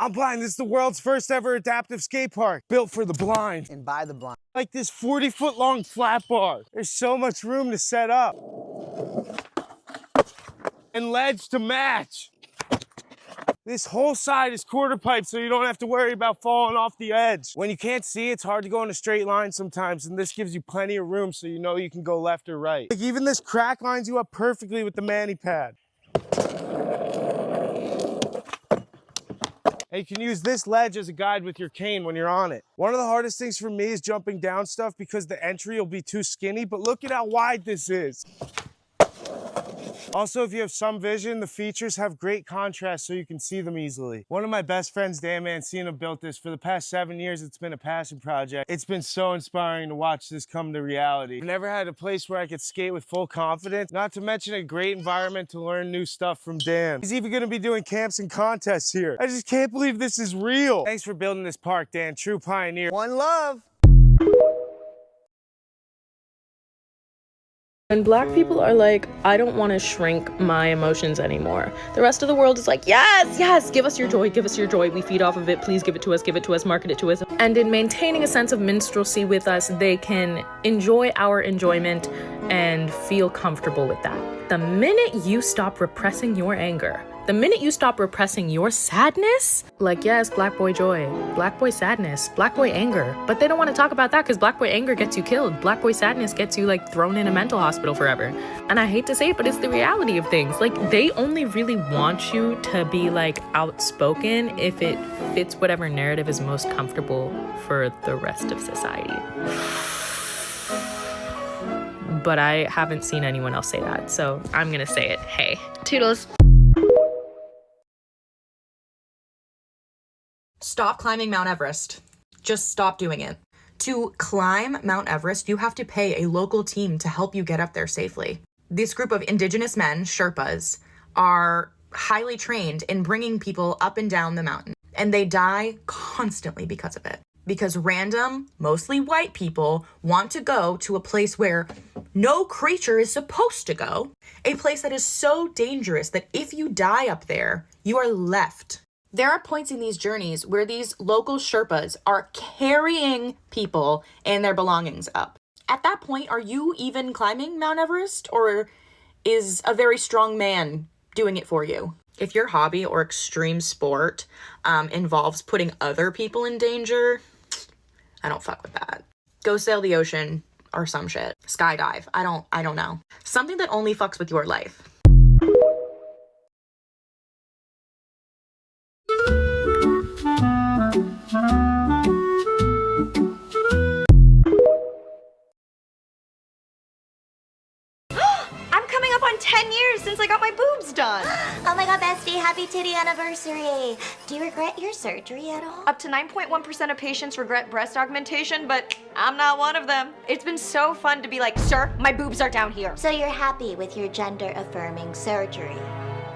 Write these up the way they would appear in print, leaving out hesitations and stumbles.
I'm blind. This is the world's first ever adaptive skate park, built for the blind. And by the blind. Like this 40-foot long flat bar. There's so much room to set up. And ledge to match. This whole side is quarter pipe, so you don't have to worry about falling off the edge. When you can't see, it's hard to go in a straight line sometimes, and this gives you plenty of room so you know you can go left or right. Like even this crack lines you up perfectly with the mani pad. And you can use this ledge as a guide with your cane when you're on it. One of the hardest things for me is jumping down stuff because the entry will be too skinny, but look at how wide this is. Also, if you have some vision, the features have great contrast so you can see them easily. One of my best friends, Dan Mancino, built this. For the past 7 years, it's been a passion project. It's been so inspiring to watch this come to reality. I've never had a place where I could skate with full confidence, not to mention a great environment to learn new stuff from Dan. He's even gonna be doing camps and contests here. I just can't believe this is real. Thanks for building this park, Dan. True pioneer. One love. When black people are like, I don't want to shrink my emotions anymore, the rest of the world is like, yes, yes, give us your joy, give us your joy. We feed off of it. Please give it to us, market it to us. And in maintaining a sense of minstrelsy with us, they can enjoy our enjoyment and feel comfortable with that. The minute you stop repressing your anger, the minute you stop repressing your sadness, like, yes, black boy joy, black boy sadness, black boy anger, but they don't want to talk about that because black boy anger gets you killed. Black boy sadness gets you like thrown in a mental hospital forever. And I hate to say it, but it's the reality of things. Like, they only really want you to be like outspoken if it fits whatever narrative is most comfortable for the rest of society. But I haven't seen anyone else say that, so I'm gonna say it. Hey, toodles. Stop climbing Mount Everest. Just stop doing it. To climb Mount Everest, you have to pay a local team to help you get up there safely. This group of indigenous men, Sherpas, are highly trained in bringing people up and down the mountain, and they die constantly because of it. Because random, mostly white people want to go to a place where no creature is supposed to go, a place that is so dangerous that if you die up there, you are left. There are points in these journeys where these local Sherpas are carrying people and their belongings up. At that point, are you even climbing Mount Everest, or is a very strong man doing it for you? If your hobby or extreme sport involves putting other people in danger, I don't fuck with that. Go sail the ocean or some shit. Skydive. I don't know. Something that only fucks with your life. I'm coming up on 10 years since I got my boobs done. Oh my god, bestie, happy titty anniversary. Do you regret your surgery at all? Up to 9.1% of patients regret breast augmentation, but I'm not one of them. It's been so fun to be like, sir, my boobs are down here. So you're happy with your gender-affirming surgery?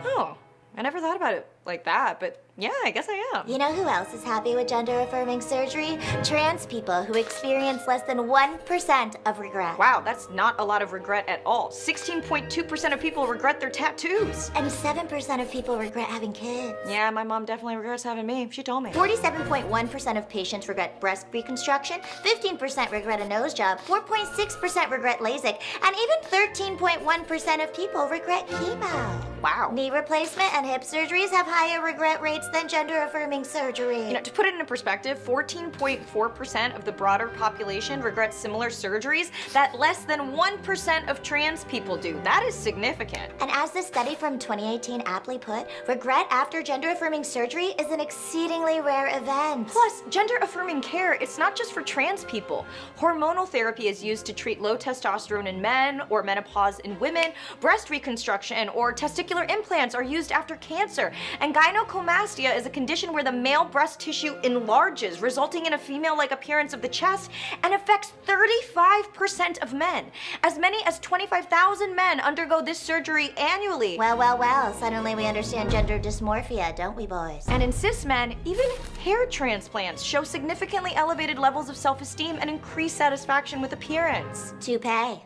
Oh, I never thought about it like that, but yeah, I guess I am. You know who else is happy with gender-affirming surgery? Trans people who experience less than 1% of regret. Wow, that's not a lot of regret at all. 16.2% of people regret their tattoos. And 7% of people regret having kids. Yeah, my mom definitely regrets having me. She told me. 47.1% of patients regret breast reconstruction, 15% regret a nose job, 4.6% regret LASIK, and even 13.1% of people regret chemo. Wow. Knee replacement and hip surgeries have higher regret rates than gender-affirming surgery. You know, to put it into perspective, 14.4% of the broader population regret similar surgeries that less than 1% of trans people do. That is significant. And as the study from 2018 aptly put, regret after gender-affirming surgery is an exceedingly rare event. Plus, gender-affirming care, it's not just for trans people. Hormonal therapy is used to treat low testosterone in men or menopause in women. Breast reconstruction or testicular implants are used after cancer. And gynecomastia is a condition where the male breast tissue enlarges, resulting in a female-like appearance of the chest, and affects 35% of men. As many as 25,000 men undergo this surgery annually. Well, suddenly we understand gender dysmorphia, don't we, boys? And in cis men, even hair transplants show significantly elevated levels of self-esteem and increased satisfaction with appearance. Toupee.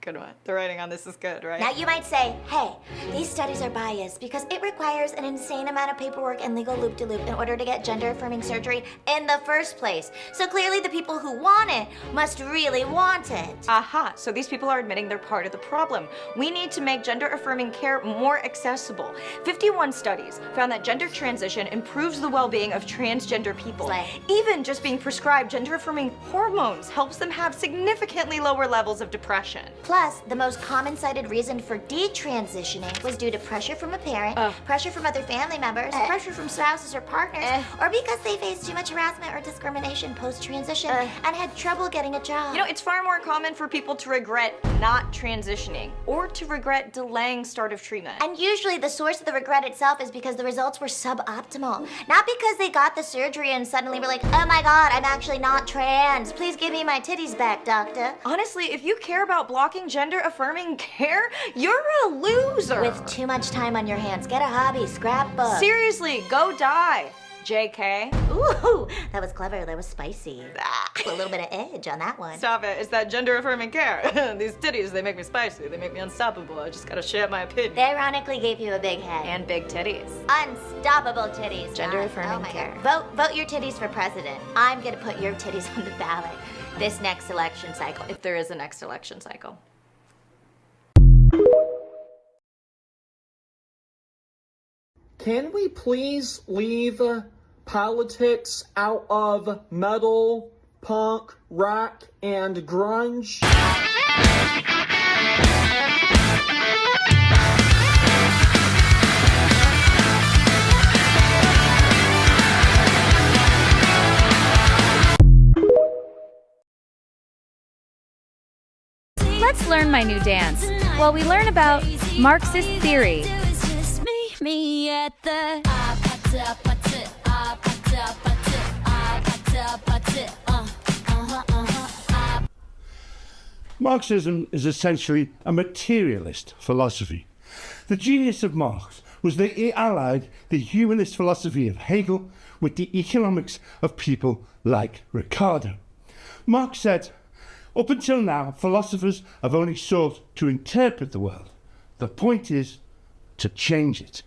Good one. The writing on this is good, right? Now you might say, hey, these studies are biased because it requires an insane amount of paperwork and legal loop-de-loop in order to get gender-affirming surgery in the first place. So clearly the people who want it must really want it. Aha, so these people are admitting they're part of the problem. We need to make gender-affirming care more accessible. 51 studies found that gender transition improves the well-being of transgender people. Slay. Even just being prescribed gender-affirming hormones helps them have significantly lower levels of depression. Plus, the most common cited reason for detransitioning was due to pressure from a parent, pressure from other family members, pressure from spouses or partners, or because they faced too much harassment or discrimination post-transition and had trouble getting a job. You know, it's far more common for people to regret not transitioning or to regret delaying start of treatment. And usually the source of the regret itself is because the results were suboptimal. Not because they got the surgery and suddenly were like, oh my god, I'm actually not trans. Please give me my titties back, doctor. Honestly, if you care about blocking gender-affirming care, you're a loser. With too much time on your hands, get a hobby, scrapbook. Seriously, go die, JK. Ooh, that was clever, that was spicy. A little bit of edge on that one. Stop it, it's that gender-affirming care. These titties, they make me spicy, they make me unstoppable. I just gotta share my opinion. They ironically gave you a big head. And big titties. Unstoppable titties. Gender-affirming my care. God. Vote your titties for president. I'm gonna put your titties on the ballot this next election cycle. If there is a next election cycle. Can we please leave politics out of metal, punk, rock, and grunge? Let's learn my new dance while we learn about Marxist theory. Marxism is essentially a materialist philosophy. The genius of Marx was that he allied the humanist philosophy of Hegel with the economics of people like Ricardo. Marx said, up until now, philosophers have only sought to interpret the world. The point is to change it.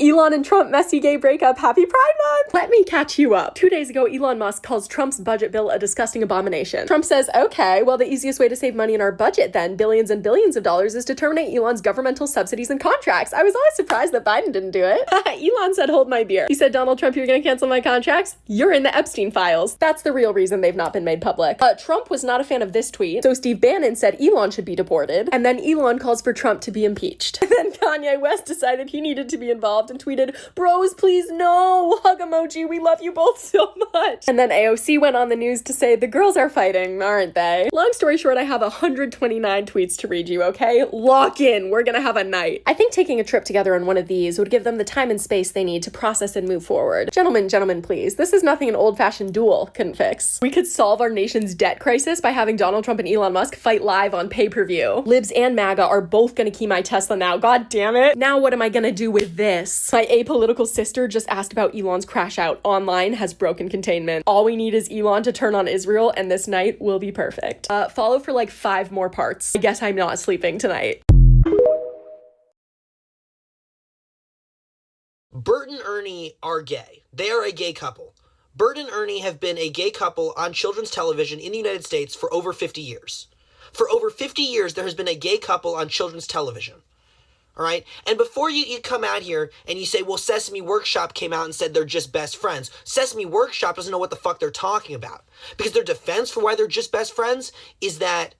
Elon and Trump messy gay breakup. Happy Pride Month! Let me catch you up. 2 days ago, Elon Musk calls Trump's budget bill a disgusting abomination. Trump says, okay, well, the easiest way to save money in our budget then, billions and billions of dollars, is to terminate Elon's governmental subsidies and contracts. I was always surprised that Biden didn't do it. Elon said, hold my beer. He said, Donald Trump, you're gonna cancel my contracts? You're in the Epstein files. That's the real reason they've not been made public. Trump was not a fan of this tweet, so Steve Bannon said Elon should be deported, and then Elon calls for Trump to be impeached. Then Kanye West decided he needed to be involved and tweeted, bros, please no, hug emoji, we love you both so much. And then AOC went on the news to say the girls are fighting, aren't they? Long story short, I have 129 tweets to read you, okay? Lock in, we're gonna have a night. I think taking a trip together on one of these would give them the time and space they need to process and move forward. Gentlemen, please, this is nothing an old-fashioned duel couldn't fix. We could solve our nation's debt crisis by having Donald Trump and Elon Musk fight live on pay-per-view. Libs and MAGA are both gonna key my Tesla now, god damn it. Now what am I gonna do with this? My apolitical sister just asked about Elon's crash out. Online has broken containment. All we need is Elon to turn on Israel and this night will be perfect. Follow for like 5 more parts. I guess I'm not sleeping tonight. Bert and Ernie are gay. They are a gay couple. Bert and Ernie have been a gay couple on children's television in the United States for over 50 years. For over 50 years, there has been a gay couple on children's television. All right? And before you come out here and you say, well, Sesame Workshop came out and said they're just best friends. Sesame Workshop doesn't know what the fuck they're talking about. Because their defense for why they're just best friends is that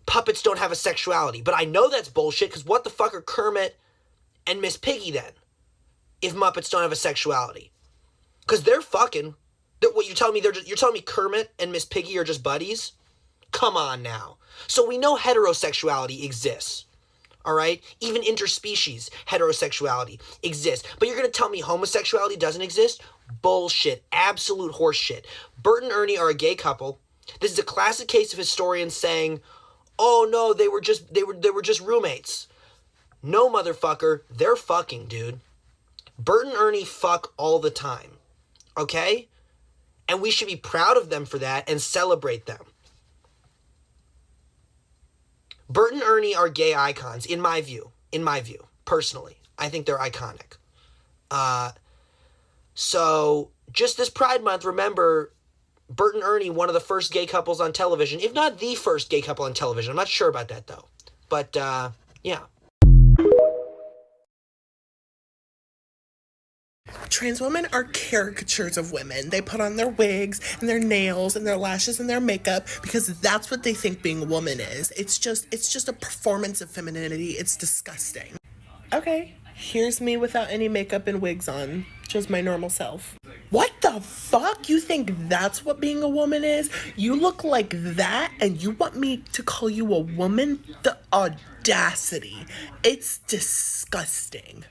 puppets don't have a sexuality. But I know that's bullshit, because what the fuck are Kermit and Miss Piggy then, if Muppets don't have a sexuality? Because they're fucking. What, you're telling me Kermit and Miss Piggy are just buddies? Come on now. So we know heterosexuality exists. All right? Even interspecies heterosexuality exists. But you're going to tell me homosexuality doesn't exist? Bullshit. Absolute horseshit. Bert and Ernie are a gay couple. This is a classic case of historians saying, oh no, they were just roommates. No, motherfucker, they're fucking, dude. Bert and Ernie fuck all the time, okay? And we should be proud of them for that and celebrate them. Bert and Ernie are gay icons, in my view, personally. I think they're iconic. So, just this Pride Month, remember, Bert and Ernie, one of the first gay couples on television, if not the first gay couple on television. I'm not sure about that, though. But, yeah. Trans women are caricatures of women. They put on their wigs and their nails and their lashes and their makeup because that's what they think being a woman is. It's just a performance of femininity. It's disgusting. Okay, here's me without any makeup and wigs on. Just my normal self. What the fuck? You think that's what being a woman is? You look like that and you want me to call you a woman? The audacity. It's disgusting.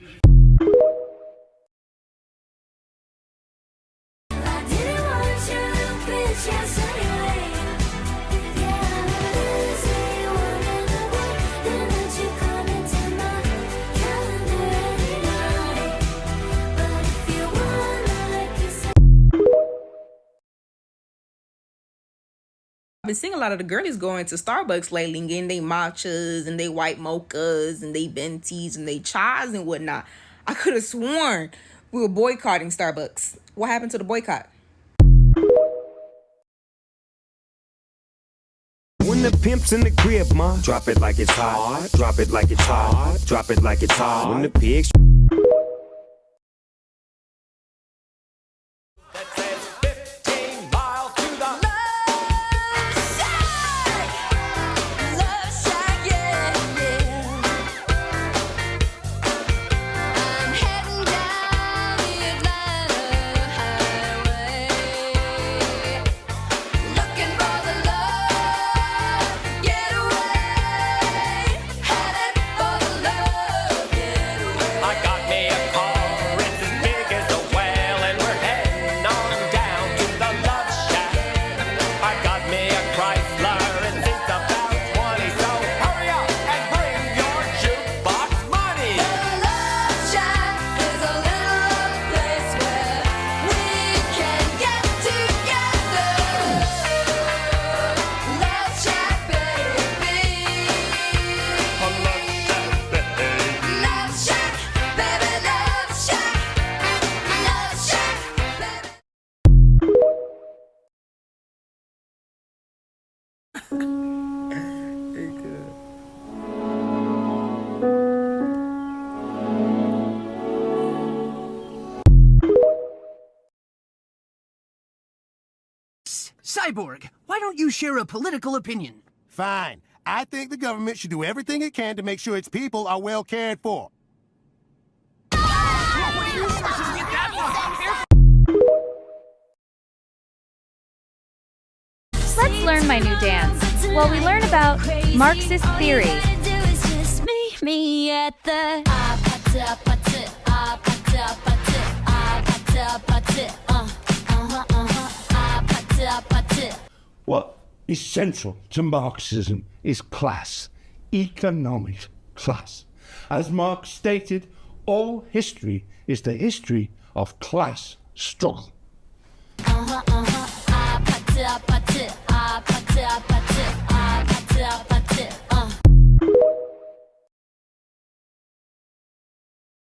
I've been seeing a lot of the girlies going to Starbucks lately and getting they matchas and they white mochas and they ventis and they chais and whatnot. I could have sworn we were boycotting Starbucks. What happened to the boycott? When the pimp's in the crib, ma, drop it like it's hot. Drop it like it's hot. Drop it like it's hot. When the pigs. Cyborg, why don't you share a political opinion? Fine. I think the government should do everything it can to make sure its people are well cared for. Let's learn my new dance while we learn about Marxist theory. What is central to Marxism is class, economic class. As Marx stated, all history is the history of class struggle.